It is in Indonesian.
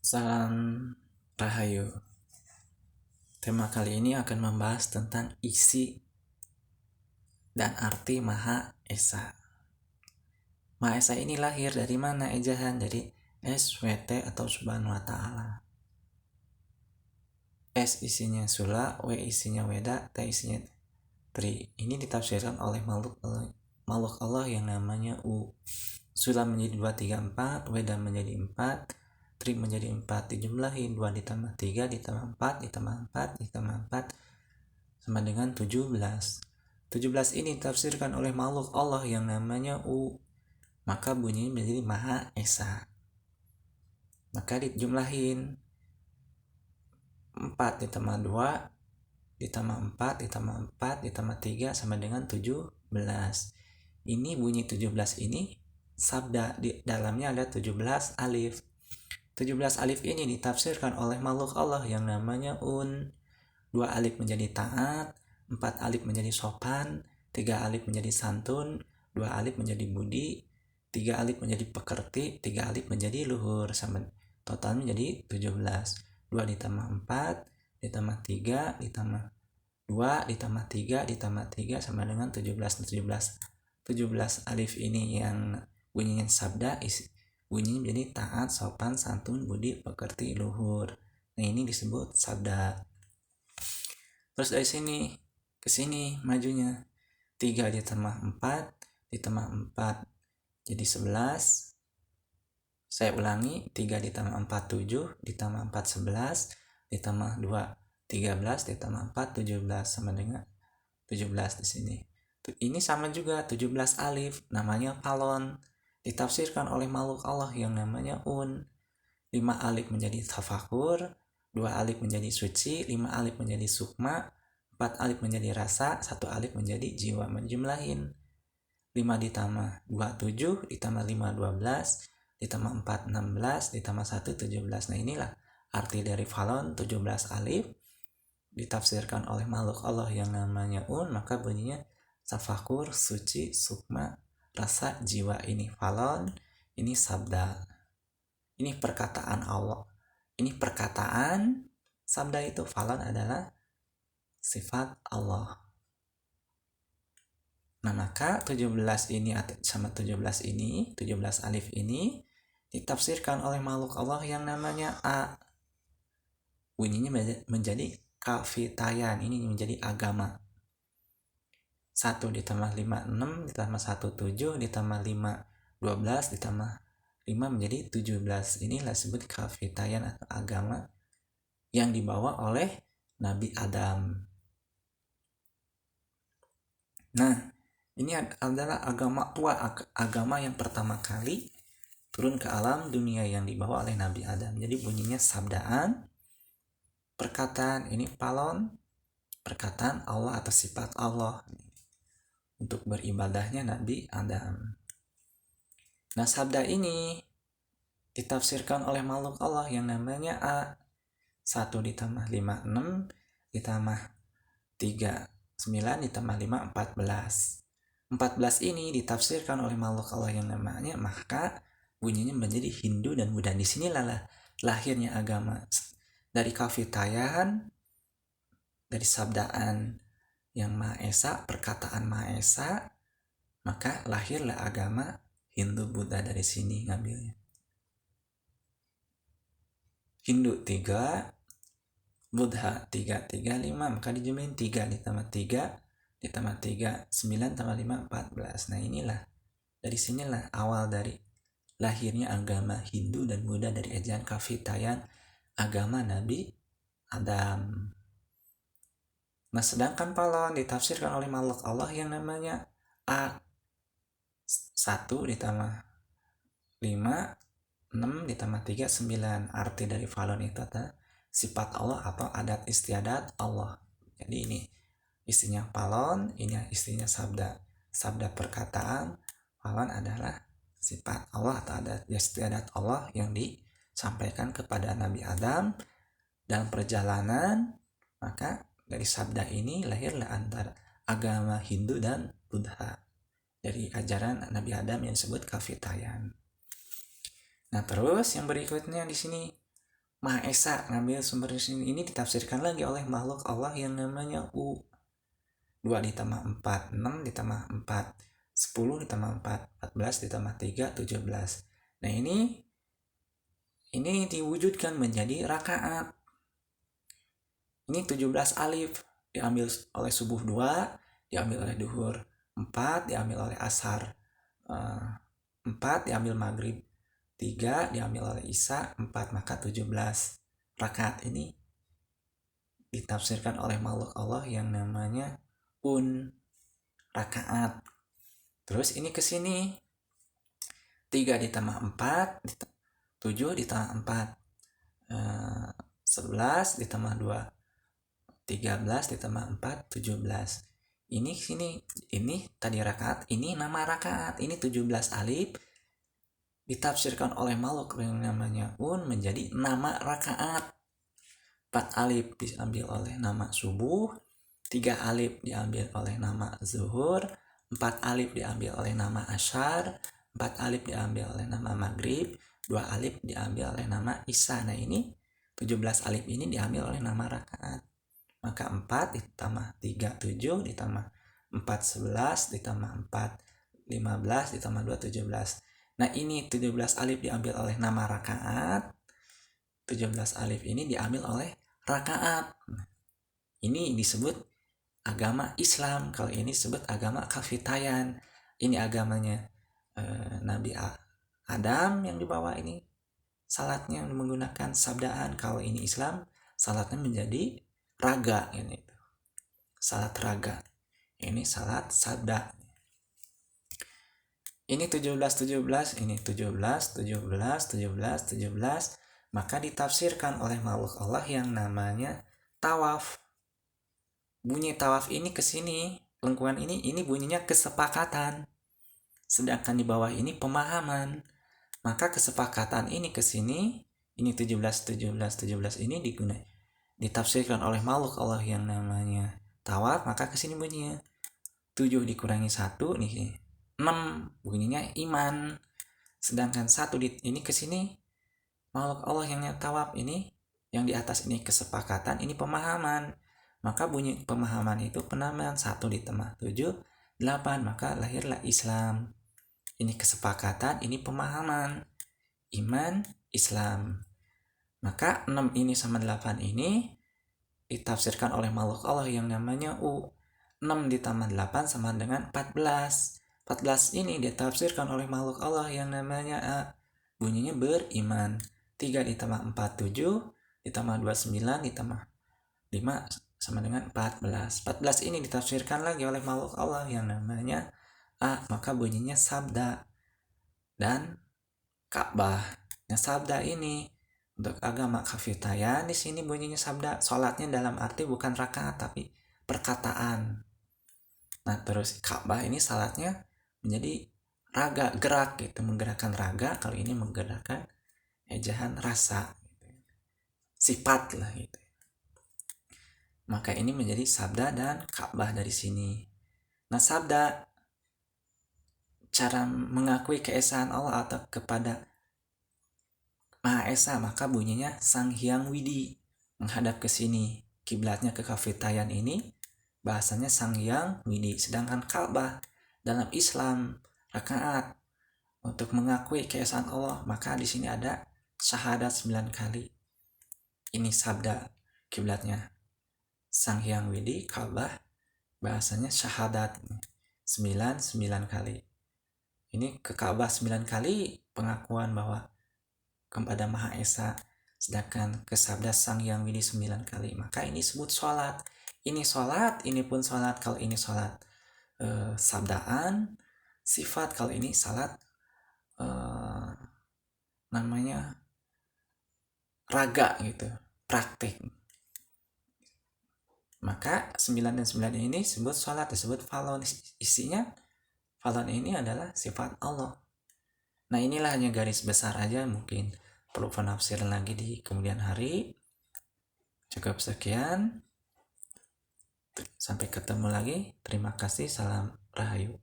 Salam Rahayu. Tema kali ini akan membahas tentang isi dan arti Maha Esa. Maha Esa ini lahir dari mana ejahan? Dari SWT atau Subhanahu wa Ta'ala. S isinya Sula, W isinya Weda, T isinya Tri. Ini ditafsirkan oleh makhluk Allah yang namanya U. Sula menjadi 2, 3, 4, Weda menjadi 4, Tri menjadi 4, dijumlahin 2 ditambah 3 ditambah 4 ditambah 4 ditambah 4 sama dengan 17. 17 ini ditafsirkan oleh makhluk Allah yang namanya U, maka bunyinya menjadi Maha Esa. Maka dijumlahin 4 ditambah 2 ditambah 4 ditambah 4 ditambah 3 sama dengan 17. Ini bunyi 17 ini sabda, di dalamnya ada 17 alif. 17 alif ini ditafsirkan oleh makhluk Allah yang namanya Un. 2 alif menjadi taat, 4 alif menjadi sopan, 3 alif menjadi santun, 2 alif menjadi budi, 3 alif menjadi pekerti, 3 alif menjadi luhur, sama total menjadi 17. 2 ditambah 4 ditambah 3 ditambah 2 ditambah 3 ditambah 3 sama dengan 17. 17 alif ini yang bunyinya sabda, bunyinya menjadi taat, sopan, santun, budi, pekerti, luhur. Nah, ini disebut sabda. Terus dari sini ke sini majunya 3 ditambah 4 ditambah 4 jadi 11. Saya ulangi, 3 ditambah 4 7 ditambah 4 11 ditambah 2 13 ditambah 4 17 sama dengan 17 di sini. Ini sama juga 17 alif, namanya falon. Ditafsirkan oleh makhluk Allah yang namanya Un. 5 alif menjadi tafakur, 2 alif menjadi suci, 5 alif menjadi sukma, 4 alif menjadi rasa, 1 alif menjadi jiwa. Menjumlahin 5 ditambah 2 7 ditambah 5 12 ditambah 4 16 ditambah 1 17. Nah, inilah arti dari falon 17 alif ditafsirkan oleh makhluk Allah yang namanya Un, maka bunyinya tafakur, suci, sukma, rasa, jiwa. Ini falon, ini sabda. Ini perkataan Allah. Ini perkataan, sabda itu. Falon adalah sifat Allah. Nah, maka 17 ini sama 17 ini, 17 alif ini ditafsirkan oleh makhluk Allah yang namanya A. Bunyinya menjadi kafitayan. Ini menjadi agama. 1 ditambah 5 6 ditambah 1 7 ditambah 5 12 ditambah 5 menjadi 17. Inilah disebut kafitayan atau agama yang dibawa oleh Nabi Adam. Nah, ini adalah agama tua, agama yang pertama kali turun ke alam dunia yang dibawa oleh Nabi Adam. Jadi bunyinya sabdaan, perkataan, ini palon, perkataan Allah atau sifat Allah untuk beribadahnya Nabi Adam. Nah, sabda ini ditafsirkan oleh makhluk Allah yang namanya A. 1 ditambah 5 6 ditambah 3 9 ditambah 5 14. 14 ini ditafsirkan oleh makhluk Allah yang namanya, maka bunyinya menjadi Hindu dan Buddha. Di sinilah lahirnya agama. Dari kafitayan, dari sabdaan yang Maha Esa, perkataan Maha Esa, maka lahirlah agama Hindu Buddha. Dari sini ngambilnya. Hindu 3, Buddha 3, 3, 5, maka dijumlahin 3 ditambah 3 ditambah 3, 9 tambah 5, 14. Nah, inilah, dari sinilah awal dari lahirnya agama Hindu dan Buddha, dari ejaan kafitayan agama Nabi Adam. Nah, sedangkan palon ditafsirkan oleh makhluk Allah yang namanya A. 1 ditambah 5 6 ditambah 3 9. Arti dari falon itu adalah sifat Allah atau adat istiadat Allah. Jadi ini istinya falon, ini istinya sabda. Sabda perkataan, falon adalah sifat Allah atau adat istiadat Allah yang disampaikan kepada Nabi Adam dalam perjalanan. Maka dari sabda ini lahirlah antara agama Hindu dan Buddha, dari ajaran Nabi Adam yang disebut kafitayan. Nah, terus yang berikutnya di sini Maha Esa, ngambil sumber di sini. Ini ditafsirkan lagi oleh makhluk Allah yang namanya U. 2 ditambah 4, 6 ditambah 4, 10 ditambah 4, 14 ditambah 3, 17. Nah ini diwujudkan menjadi rakaat. Ini 17 alif diambil oleh subuh 2, diambil oleh duhur 4, diambil oleh asar 4, diambil maghrib 3, diambil oleh isya 4, maka 17 rakaat ini ditafsirkan oleh makhluk Allah yang namanya rakaat. Terus ini ke sini 3 ditambah 4, 7 ditambah 4, 11 ditambah 2, 13 ditambah 4, 17. Ini tadi rakaat, ini nama rakaat. Ini 17 alif ditafsirkan oleh makhluk yang namanya menjadi nama rakaat. 4 alif diambil oleh nama subuh, 3 alif diambil oleh nama zuhur, 4 alif diambil oleh nama asyar, 4 alif diambil oleh nama maghrib, 2 alif diambil oleh nama isya. Nah ini 17 alif ini diambil oleh nama rakaat. Maka 4 ditambah 3, 7 ditambah 4, 11 ditambah 4, 15 ditambah 2, 17. Nah ini 17 alif diambil oleh nama rakaat, 17 alif ini diambil oleh rakaat. Ini disebut agama Islam. Kalau ini disebut agama kafitayan. Ini agamanya Nabi Adam yang dibawa ini. Salatnya menggunakan sabdaan. Kalau ini Islam, salatnya menjadi raga ini. Salat raga. Ini salat sabda. Ini 17, ini 17, 17, 17, 17. Maka ditafsirkan oleh makhluk Allah yang namanya tawaf. Bunyi tawaf ini ke sini, lengkungan ini bunyinya kesepakatan. Sedangkan di bawah ini pemahaman. Maka kesepakatan ini ke sini, ini 17, 17, 17 ini ditafsirkan oleh makhluk Allah yang namanya tawaf, maka ke sini bunyinya 7 dikurangi 1 nih 6 bunyinya iman. Sedangkan 1 ini ke sini makhluk Allah yang tawaf ini, yang di atas ini kesepakatan, ini pemahaman. Maka bunyi pemahaman itu penamaan 1 ditambah 7, 8, maka lahirlah Islam. Ini kesepakatan, ini pemahaman. Iman, Islam. Maka 6 ini sama 8 ini ditafsirkan oleh makhluk Allah yang namanya 6 ditambah 8 sama dengan 14. 14 ini ditafsirkan oleh makhluk Allah yang namanya A. Bunyinya beriman. 3 ditambah 4, 7. Ditambah 2, 9. Ditambah 5 sama dengan 14. 14 ini ditafsirkan lagi oleh makhluk Allah yang namanya A. Maka bunyinya sabda. Dan Ka'bah. Nah sabda ini untuk agama kafitayan di sini bunyinya sabda. Salatnya dalam arti bukan rakaat tapi perkataan. Nah terus Ka'bah ini salatnya menjadi raga, gerak gitu, menggerakkan raga. Kalau ini menggerakkan ejahan rasa, gitu. Sifat lah gitu. Maka ini menjadi sabda dan Ka'bah dari sini. Nah sabda, cara mengakui keesaan Allah atau kepada Maha Esa, maka bunyinya Sang Hyang Widi, menghadap ke sini. Kiblatnya ke kafitayan ini bahasanya Sang Hyang Widi. Sedangkan Ka'bah dalam Islam rakaat untuk mengakui keesaan Allah, maka di sini ada syahadat 9 kali. Ini sabda kiblatnya Sang Hyang Widi. Ka'bah bahasanya syahadat 9 kali. Ini ke Ka'bah 9 kali pengakuan bahwa kepada Maha Esa. Sedangkan ke sabda Sang Hyang Widi 9 kali. Maka ini disebut sholat. Ini sholat, ini pun sholat. Kalau ini sholat sabdaan, sifat. Kalau ini salat namanya raga gitu, praktik. Maka 9 dan 9 ini disebut sholat, disebut falon. Isinya falon ini adalah sifat Allah. Nah inilah hanya garis besar aja, mungkin perlu penafsiran lagi di kemudian hari. Cukup sekian. Sampai ketemu lagi. Terima kasih. Salam Rahayu.